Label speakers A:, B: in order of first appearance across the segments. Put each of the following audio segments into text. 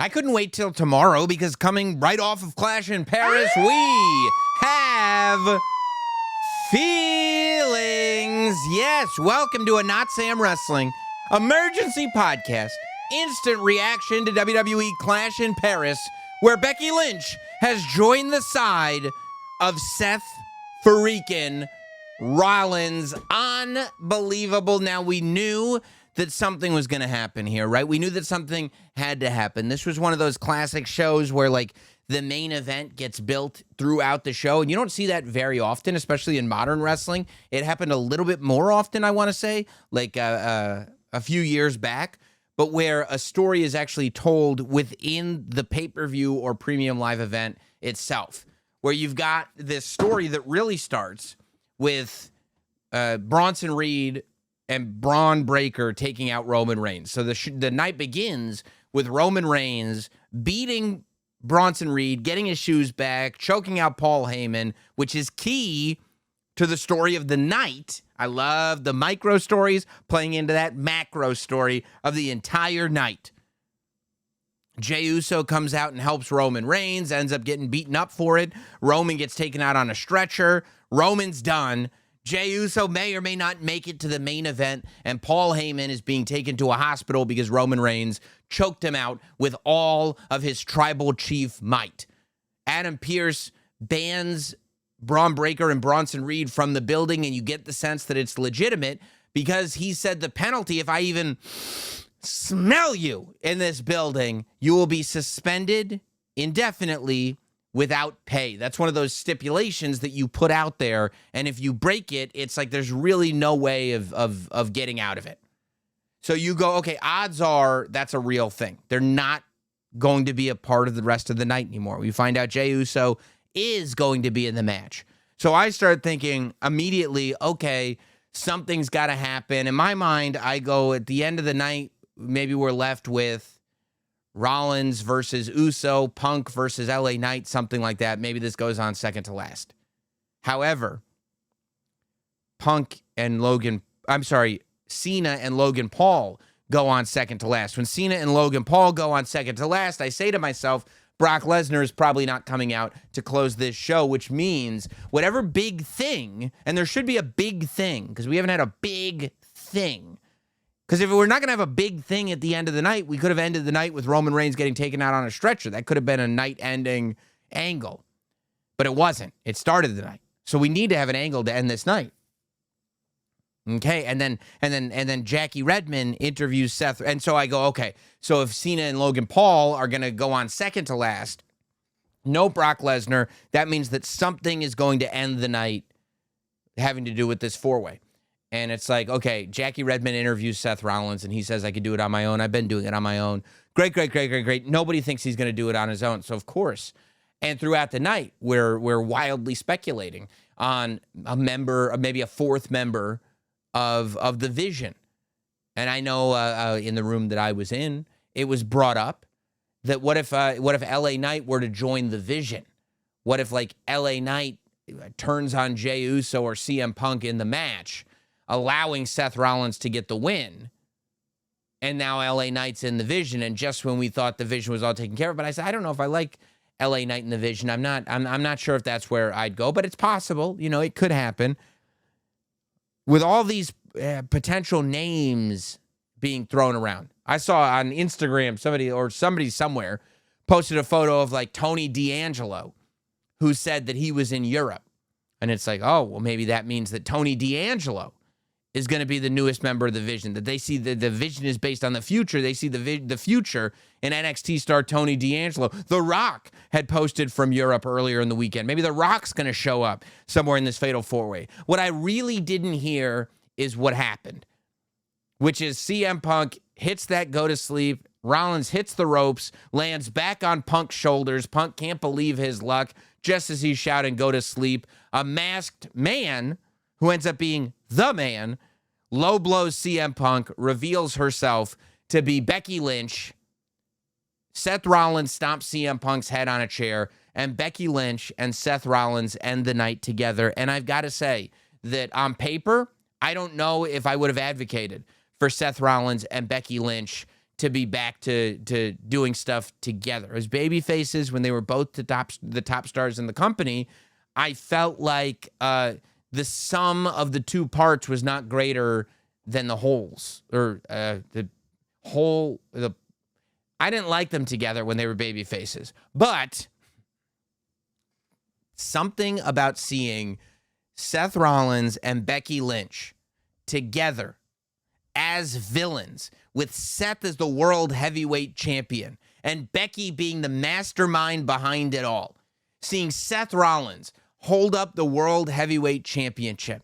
A: I couldn't wait till tomorrow because coming right off of Clash in Paris, we have feelings. Yes, welcome to a Notsam Wrestling emergency podcast. Instant reaction to WWE Clash in Paris, where Becky Lynch has joined the side of Seth freaking Rollins. Unbelievable. Now, we knew that something was going to happen here, right? We knew that something had to happen. This was one of those classic shows where, like, the main event gets built throughout the show, and you don't see that very often, especially in modern wrestling. It happened a little bit more often, I want to say, like a few years back, but where a story is actually told within the pay-per-view or premium live event itself, where you've got this story that really starts with Bronson Reed and Braun Breaker taking out Roman Reigns. So the night begins with Roman Reigns beating Bronson Reed, getting his shoes back, choking out Paul Heyman, which is key to the story of the night. I love the micro stories playing into that macro story of the entire night. Jey Uso comes out and helps Roman Reigns, ends up getting beaten up for it. Roman gets taken out on a stretcher. Roman's done. Jey Uso may or may not make it to the main event, and Paul Heyman is being taken to a hospital because Roman Reigns choked him out with all of his tribal chief might. Adam Pearce bans Braun Breaker and Bronson Reed from the building, and you get the sense that it's legitimate because he said the penalty, if I even smell you in this building, you will be suspended indefinitely without pay. That's one of those stipulations that you put out there, and if you break it, it's like there's really no way of getting out of it. So you go, okay, odds are that's a real thing. They're not going to be a part of the rest of the night anymore. We find out Jey Uso is going to be in the match. So I start thinking immediately, okay, something's got to happen. In my mind, I go at the end of the night, maybe we're left with Rollins versus Uso, Punk versus LA Knight, something like that. Maybe this goes on second to last. However, Cena and Logan Paul go on second to last. When Cena and Logan Paul go on second to last, I say to myself, Brock Lesnar is probably not coming out to close this show, which means whatever big thing, and there should be a big thing, because we haven't had a big thing. Because if we're not going to have a big thing at the end of the night, we could have ended the night with Roman Reigns getting taken out on a stretcher. That could have been a night-ending angle. But it wasn't. It started the night. So we need to have an angle to end this night. Okay, and then Jackie Redmond interviews Seth, and so I go, okay, so if Cena and Logan Paul are going to go on second to last, no Brock Lesnar, that means that something is going to end the night having to do with this four-way. And it's like, okay, Jackie Redmond interviews Seth Rollins, and he says, I could do it on my own. I've been doing it on my own. Great. Nobody thinks he's going to do it on his own. So, of course, and throughout the night, we're wildly speculating on a member, maybe a fourth member of the Vision. And I know in the room that I was in, it was brought up that what if LA Knight were to join the Vision? What if, like, LA Knight turns on Jey Uso or CM Punk in the match, allowing Seth Rollins to get the win, and now LA Knight's in the Vision, and just when we thought the Vision was all taken care of, but I said, I don't know if I like LA Knight in the Vision. I'm not sure if that's where I'd go, but it's possible. You know, it could happen. With all these potential names being thrown around, I saw on Instagram somebody somewhere posted a photo of, like, Tony D'Angelo, who said that he was in Europe. And it's like, oh, well, maybe that means that Tony D'Angelo is going to be the newest member of the Vision, that they see the Vision is based on the future. They see the future in NXT star Tony D'Angelo. The Rock had posted from Europe earlier in the weekend. Maybe The Rock's going to show up somewhere in this fatal four-way. What I really didn't hear is what happened, which is CM Punk hits that go to sleep. Rollins hits the ropes, lands back on Punk's shoulders. Punk can't believe his luck. Just as he's shouting, go to sleep, a masked man who ends up being the man low blows CM Punk, reveals herself to be Becky Lynch. Seth Rollins stomps CM Punk's head on a chair, and Becky Lynch and Seth Rollins end the night together. And I've got to say that on paper, I don't know if I would have advocated for Seth Rollins and Becky Lynch to be back to doing stuff together. As baby faces, when they were both the top stars in the company, I felt like the sum of the two parts was not greater than the wholes, or the whole. I didn't like them together when they were baby faces, but something about seeing Seth Rollins and Becky Lynch together as villains, with Seth as the World Heavyweight Champion and Becky being the mastermind behind it all. Seeing Seth Rollins hold up the World Heavyweight Championship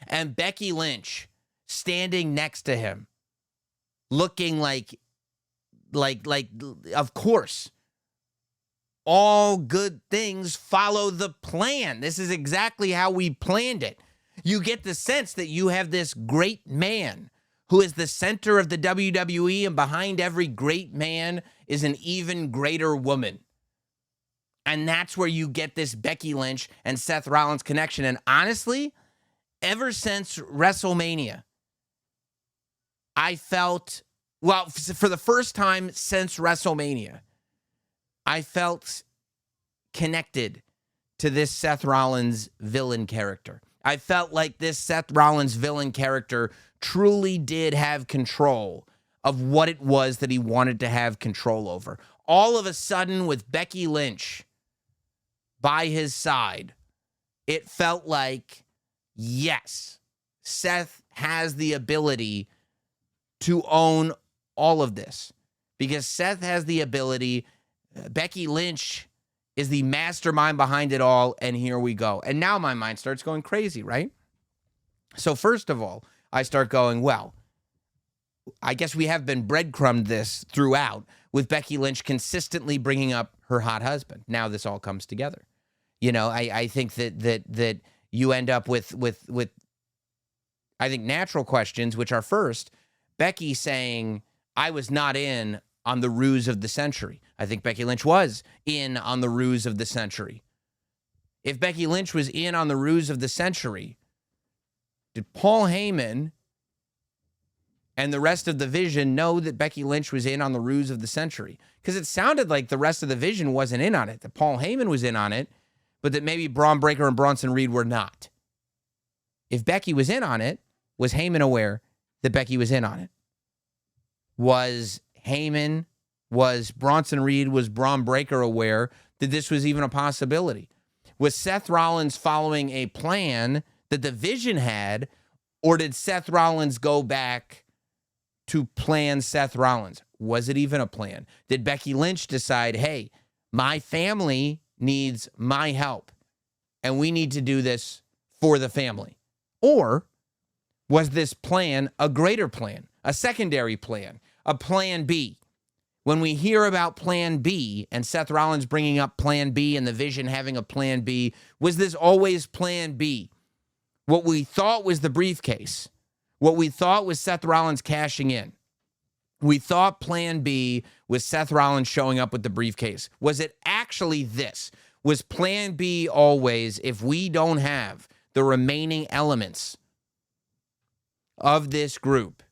A: and Becky Lynch standing next to him, looking like, of course, all good things follow the plan. This is exactly how we planned it. You get the sense that you have this great man who is the center of the WWE, and behind every great man is an even greater woman. And that's where you get this Becky Lynch and Seth Rollins connection. And honestly, ever since WrestleMania, I felt, well, for the first time since WrestleMania, I felt connected to this Seth Rollins villain character. I felt like this Seth Rollins villain character truly did have control of what it was that he wanted to have control over. All of a sudden, with Becky Lynch by his side, it felt like, yes, Seth has the ability to own all of this, because Seth has the ability. Becky Lynch is the mastermind behind it all, and here we go. And now my mind starts going crazy, right? So first of all, I start going, well, I guess we have been breadcrumbed this throughout, with Becky Lynch consistently bringing up her hot husband. Now this all comes together. You know, I think that you end up with I think natural questions, which are first, Becky saying, I was not in on the ruse of the century. I think Becky Lynch was in on the ruse of the century. If Becky Lynch was in on the ruse of the century, did Paul Heyman and the rest of the Vision know that Becky Lynch was in on the ruse of the century? Because it sounded like the rest of the Vision wasn't in on it, that Paul Heyman was in on it, but that maybe Braun Breaker and Bronson Reed were not. If Becky was in on it, was Heyman aware that Becky was in on it? Was Bronson Reed, was Braun Breaker aware that this was even a possibility? Was Seth Rollins following a plan that the Vision had, or did Seth Rollins go back to plan Seth Rollins? Was it even a plan? Did Becky Lynch decide, hey, my family needs my help, and we need to do this for the family? Or was this plan a greater plan, a secondary plan, a plan B? When we hear about plan B and Seth Rollins bringing up plan B and the Vision having a plan B, was this always plan B? What we thought was the briefcase, what we thought was Seth Rollins cashing in, we thought plan B was Seth Rollins showing up with the briefcase. Was it actually this? Was plan B always, if we don't have the remaining elements of this group,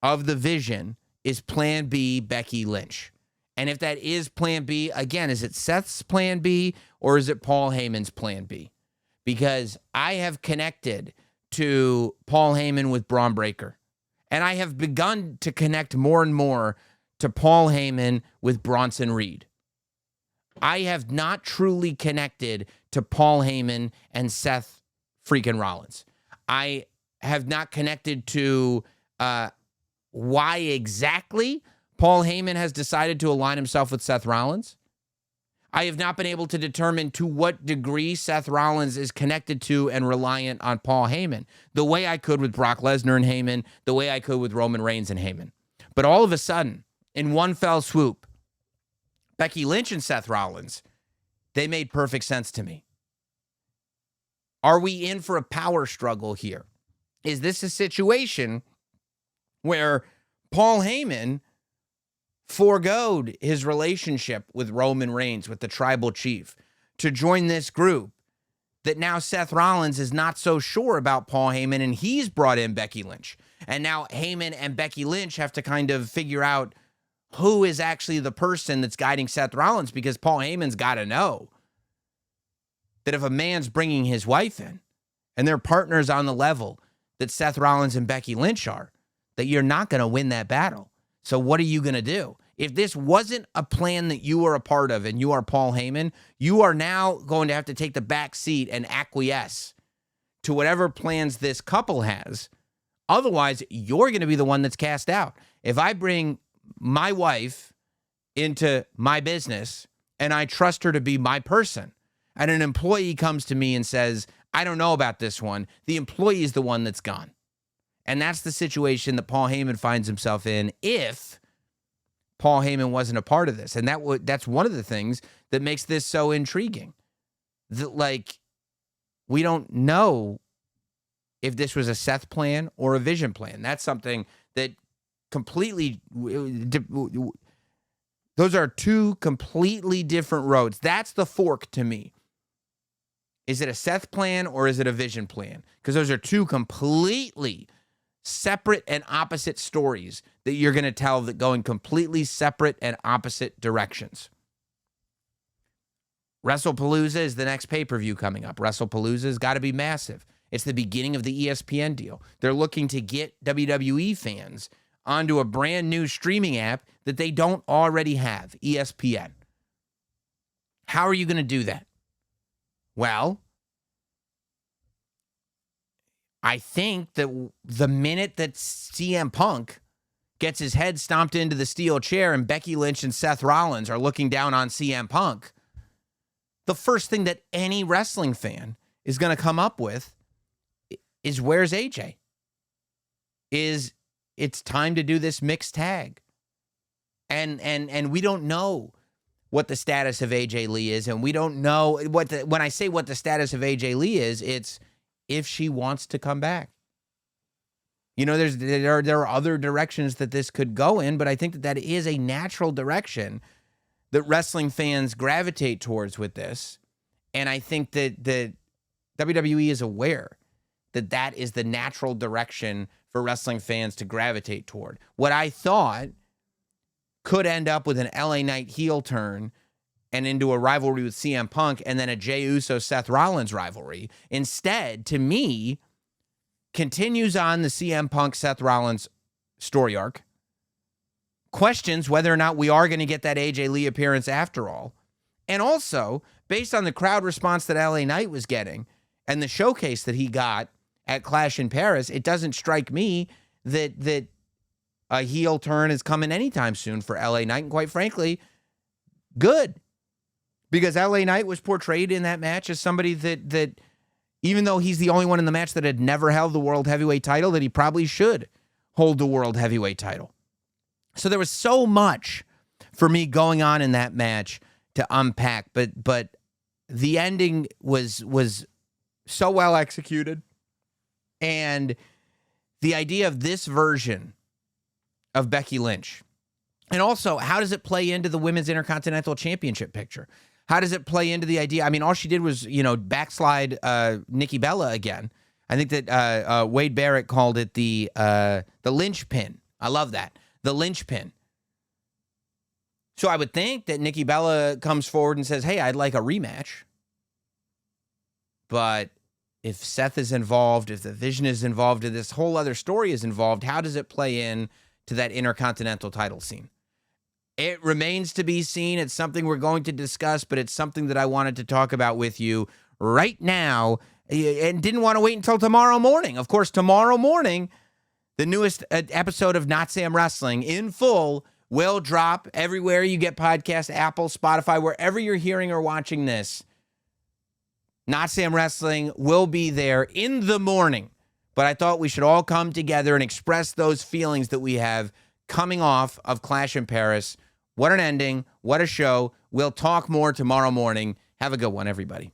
A: of the Vision, is plan B Becky Lynch? And if that is plan B, again, is it Seth's plan B or is it Paul Heyman's plan B? Because I have connected to Paul Heyman with Braun Breaker, and I have begun to connect more and more to Paul Heyman with Bronson Reed. I have not truly connected to Paul Heyman and Seth freaking Rollins. I have not connected to why exactly Paul Heyman has decided to align himself with Seth Rollins. I have not been able to determine to what degree Seth Rollins is connected to and reliant on Paul Heyman, the way I could with Brock Lesnar and Heyman, the way I could with Roman Reigns and Heyman. But all of a sudden, in one fell swoop, Becky Lynch and Seth Rollins, they made perfect sense to me. Are we in for a power struggle here? Is this a situation where Paul Heyman foregoed his relationship with Roman Reigns, with the tribal chief, to join this group, that now Seth Rollins is not so sure about Paul Heyman and he's brought in Becky Lynch? And now Heyman and Becky Lynch have to kind of figure out who is actually the person that's guiding Seth Rollins, because Paul Heyman's got to know that if a man's bringing his wife in and their partners on the level that Seth Rollins and Becky Lynch are, that you're not going to win that battle. So what are you going to do? If this wasn't a plan that you were a part of and you are Paul Heyman, you are now going to have to take the back seat and acquiesce to whatever plans this couple has. Otherwise, you're going to be the one that's cast out. If I bring my wife into my business and I trust her to be my person, and an employee comes to me and says, I don't know about this one, the employee is the one that's gone. And that's the situation that Paul Heyman finds himself in if Paul Heyman wasn't a part of this. And that's one of the things that makes this so intriguing. That, like, we don't know if this was a Seth plan or a Vision plan. That's something that completely, those are two completely different roads. That's the fork to me. Is it a Seth plan or is it a Vision plan? Because those are two completely separate and opposite stories that you're going to tell that go in completely separate and opposite directions. WrestlePalooza is the next pay-per-view coming up. WrestlePalooza's got to be massive. It's the beginning of the ESPN deal. They're looking to get WWE fans onto a brand new streaming app that they don't already have, ESPN. How are you going to do that? Well, I think that the minute that CM Punk gets his head stomped into the steel chair and Becky Lynch and Seth Rollins are looking down on CM Punk, the first thing that any wrestling fan is going to come up with is, where's AJ? It's time to do this mixed tag. And we don't know what the status of AJ Lee is, and we don't know when I say what the status of AJ Lee is, it's if she wants to come back. You know, there are other directions that this could go in, but I think that is a natural direction that wrestling fans gravitate towards with this. And I think that WWE is aware that that is the natural direction for wrestling fans to gravitate toward. What I thought could end up with an LA Knight heel turn and into a rivalry with CM Punk and then a Jey Uso Seth Rollins rivalry, instead, to me, continues on the CM Punk Seth Rollins story arc, questions whether or not we are going to get that AJ Lee appearance after all, and also, based on the crowd response that LA Knight was getting and the showcase that he got at Clash in Paris, it doesn't strike me that a heel turn is coming anytime soon for LA Knight. And quite frankly, good. Because LA Knight was portrayed in that match as somebody that even though he's the only one in the match that had never held the World Heavyweight title, that he probably should hold the World Heavyweight title. So there was so much for me going on in that match to unpack, but the ending was so well executed. And the idea of this version of Becky Lynch, and also how does it play into the Women's Intercontinental Championship picture? How does it play into the idea? I mean, all she did was, backslide Nikki Bella again. I think that Wade Barrett called it the Lynch pin. I love that. The Lynch pin. So I would think that Nikki Bella comes forward and says, hey, I'd like a rematch. But if Seth is involved, if the Vision is involved, if this whole other story is involved, how does it play in to that Intercontinental title scene? It remains to be seen. It's something we're going to discuss, but it's something that I wanted to talk about with you right now and didn't want to wait until tomorrow morning. Of course, tomorrow morning, the newest episode of Notsam Wrestling in full will drop everywhere you get podcasts, Apple, Spotify, wherever you're hearing or watching this. Notsam Wrestling will be there in the morning, but I thought we should all come together and express those feelings that we have coming off of Clash in Paris. What an ending. What a show. We'll talk more tomorrow morning. Have a good one, everybody.